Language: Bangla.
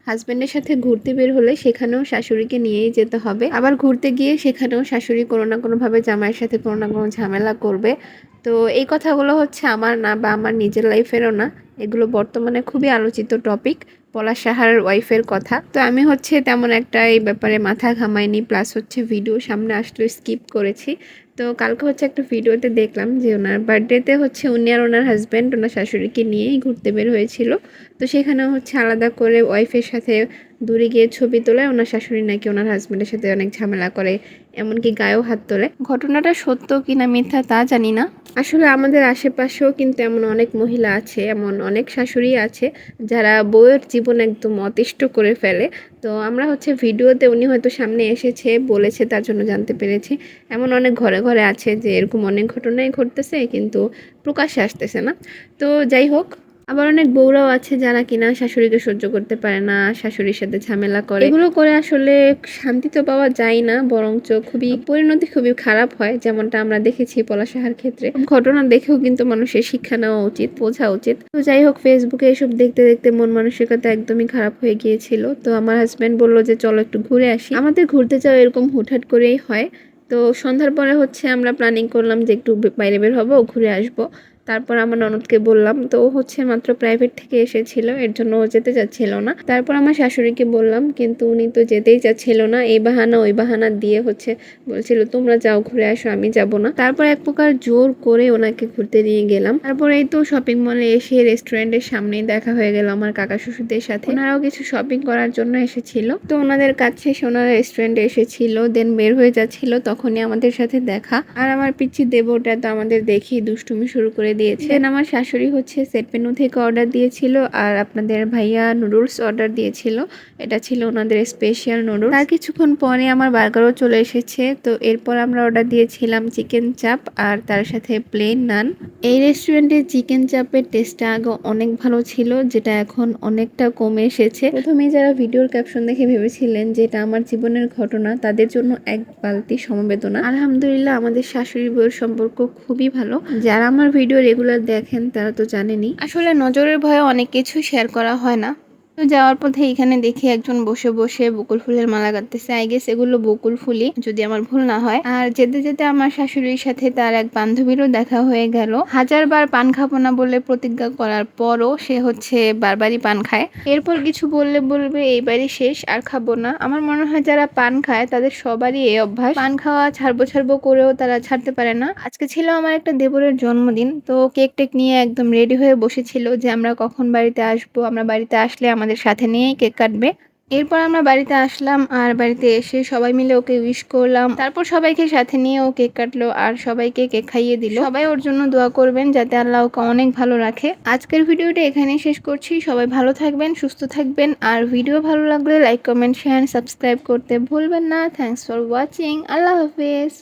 হাজবেন্ডের সাথে ঘুরতে বের হলে সেখানেও শাশুড়িকে নিয়েই যেতে হবে, আবার ঘুরতে গিয়ে সেখানেও শাশুড়ি কোনো না কোনোভাবে জামাইয়ের সাথে কোনো না কোনো ঝামেলা করবে। তো এই কথাগুলো হচ্ছে আমার না, বা আমার নিজের লাইফেরও না, এগুলো বর্তমানে খুবই আলোচিত টপিক, পলাশ সাহার ওয়াইফের কথা। তো আমি হচ্ছে তেমন একটা এই ব্যাপারে মাথা ঘামাইনি, প্লাস হচ্ছে ভিডিও সামনে আসলে স্কিপ করেছি। তো কালকে হচ্ছে একটা ভিডিওতে দেখলাম যে ওনার বার্থডেতে হচ্ছে উনি আর ওনার হাজব্যান্ড ওনার শাশুড়িকে নিয়েই ঘুরতে বের হয়েছিল। তো সেখানে হচ্ছে আলাদা করে ওয়াইফের সাথে দূরে গিয়ে ছবি তোলে, ওনার শাশুড়ি নাকি ওনার হাজব্যান্ডের সাথে অনেক ঝামেলা করে, এমনকি গায়েও হাত তোলে। ঘটনাটা সত্য কিনা মিথ্যা তা জানি না। আসলে আমাদের আশেপাশেও কিন্তু এমন অনেক মহিলা আছে, এমন অনেক শাশুড়ি আছে যারা বউয়ের জীবন একদম অতিষ্ঠ করে ফেলে। তো আমরা হচ্ছে ভিডিওতে উনি হয়তো সামনে এসেছে বলেছে তার জন্য জানতে পেরেছি, এমন অনেক ঘরে ঘরে আছে যে এরকম অনেক ঘটনাই ঘটতেছে কিন্তু প্রকাশ্যে আসতেছে না। তো যাই হোক, আবার অনেক বউরাও আছে যারা কিনা শাশুড়িকে সহ্য করতে পারে না, শাশুড়ির সাথে ঝামেলা করে। এগুলো করে আসলে শান্তি তো পাওয়া যায় না, বরঞ্চ খুবই পরিণতি খুবই খারাপ হয়, যেমনটা আমরা দেখেছি পলাশাহার ক্ষেত্রে। ঘটনা দেখেও কিন্তু মানুষের শিক্ষা নেওয়া উচিত, বোঝা উচিত। তো যাই হোক, ফেসবুকে এসব দেখতে দেখতে মন মানসিকতা একদমই খারাপ হয়ে গিয়েছিল। তো আমার হাজব্যান্ড বললো যে চলো একটু ঘুরে আসি। আমাদের ঘুরতে যাওয়া এরকম হুটহাট করেই হয়। তো সন্ধ্যার পরে হচ্ছে আমরা প্ল্যানিং করলাম যে একটু বাইরে বের হবো, ঘুরে আসবো। তারপর আমার ননদকে বললাম, তো ও হচ্ছে মাত্র প্রাইভেট থেকে এসেছিল, এর জন্য ও যেতে চাচ্ছিল না। তারপর আমার শাশুড়িকে বললাম, কিন্তু উনি তো যেতেই চাচ্ছিল না, এই বাহানা ওই বাহানা দিয়ে হচ্ছে বলছিল তোমরা যাও ঘুরে আসো, আমি যাব না। তারপর এক প্রকার জোর করে ওনাকে ঘুরতে নিয়ে গেলাম। তারপর এই তো শপিং মলে এসে রেস্টুরেন্টের সামনেই দেখা হয়ে গেল আমার কাকা শ্বশুরদের সাথে, ওনারাও কিছু শপিং করার জন্য এসেছিল। তো ওনাদের কাজ শেষে ওনারা রেস্টুরেন্টে এসেছিল, দেন বের হয়ে যাচ্ছিল, তখনই আমাদের সাথে দেখা। আর আমার পিচ্ছি দেবরটা তো আমাদের দেখেই দুষ্টুমি শুরু করে দিয়েছে। দেন আমার শাশুড়ি হচ্ছে সেট মেনু থেকে অর্ডার দিয়েছিল, আর আপনাদের ভাইয়া নুডলস অর্ডার দিয়েছিল, এটা ছিল ওনাদের স্পেশাল নুডলস। তার কিছুক্ষণ পরে আমার বার্গারও চলে এসেছে। তো এরপর আমরা অর্ডার দিয়েছিলাম চিকেন চাপ আর তার সাথে প্লেন নান। এই রেস্টুরেন্টের চিকেন চাপের টেস্টটা আগে অনেক ভালো ছিল, যেটা এখন অনেকটা কমে এসেছে। প্রথমেই যারা ভিডিওর ক্যাপশন দেখে ভেবেছিলেন যে এটা আমার জীবনের ঘটনা, তাদের জন্য এক বালতি সমবেদনা। আলহামদুলিল্লাহ, আমাদের শাশুড়ি বউয়ের সম্পর্ক খুবই ভালো। যারা আমার ভিডিও রেগুলার দেখেন তারা তো জানেনই, আসলে নজরের ভয়ে অনেক কিছু শেয়ার করা হয় না। তো যাওয়ার পথে এখানে দেখি একজন বসে বসে বকুল ফুলের মালা গাঁথতেছে, আই গেস এগুলো বকুল ফুলই, যদি আমার ভুল না হয়। আর যেতে যেতে আমার শাশুড়ির সাথে তার এক বান্ধবীরও দেখা হয়ে গেল। হাজারবার পান খাবো না বলে প্রতিজ্ঞা করার পরও সে হচ্ছে বারবারই পান খায়। এরপর কিছু বললে বলবে এইবারই শেষ, আর খাবো না। আমার মনে হয় যারা পান খায় তাদের সবারই এই অভ্যাস, পান খাওয়া ছাড়বো ছাড়বো করেও তারা ছাড়তে পারে না। আজকে ছিল আমার একটা দেবরের জন্মদিন, তো কেক টেক নিয়ে একদম রেডি হয়ে বসেছিল যে আমরা কখন বাড়িতে আসবো, আমরা বাড়িতে আসলে আমাদের সাথে নিয়েই কেক কাটবে। এরপর আমরা বাড়িতে আসলাম, আর বাড়িতে এসে সবাই মিলে ওকে উইশ করলাম। তারপর সবাইকে সাথে নিয়ে ও কেক কাটলো আর সবাইকে কেক খাইয়ে দিল। সবাই ওর জন্য দোয়া করবেন যাতে আল্লাহ ওকে অনেক ভালো রাখে। আজকের ভিডিওটা এখানেই শেষ করছি। সবাই ভালো থাকবেন, সুস্থ থাকবেন, আর ভিডিও ভালো লাগলে লাইক কমেন্ট শেয়ার সাবস্ক্রাইব করতে ভুলবেন না। Thanks for watching. আল্লাহ হাফেজ।